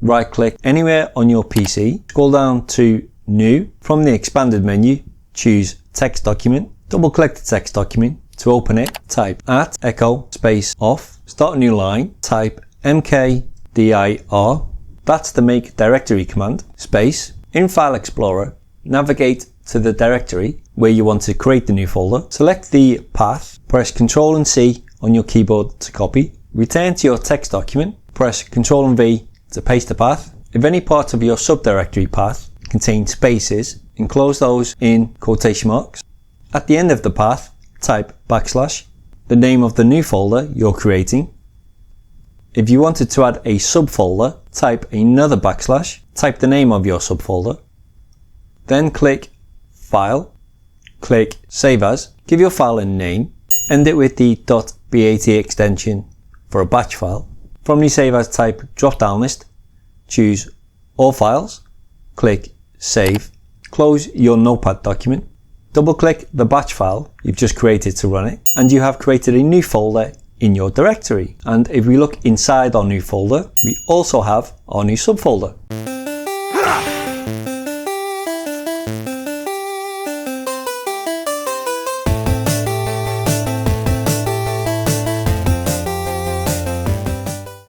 right click anywhere on your PC, scroll down to New. From the expanded menu, choose Text Document. Double click the text document. To open it, type @echo space off, start a new line, type MKDIR, that's the make directory command, space, in File Explorer, navigate to the directory where you want to create the new folder, select the path, press Ctrl and C on your keyboard to copy, return to your text document, press Ctrl and V to paste the path. If any part of your subdirectory path contains spaces, enclose those in quotation marks. At the end of the path, type \, the name of the new folder you're creating. If you wanted to add a subfolder, type another \, type the name of your subfolder. Then click File, click Save As, give your file a name, end it with the .bat extension for a batch file. From the Save As type drop down list, choose All Files, click Save, close your Notepad document. Double click the batch file you've just created to run it, and you have created a new folder in your directory. And if we look inside our new folder, we also have our new subfolder.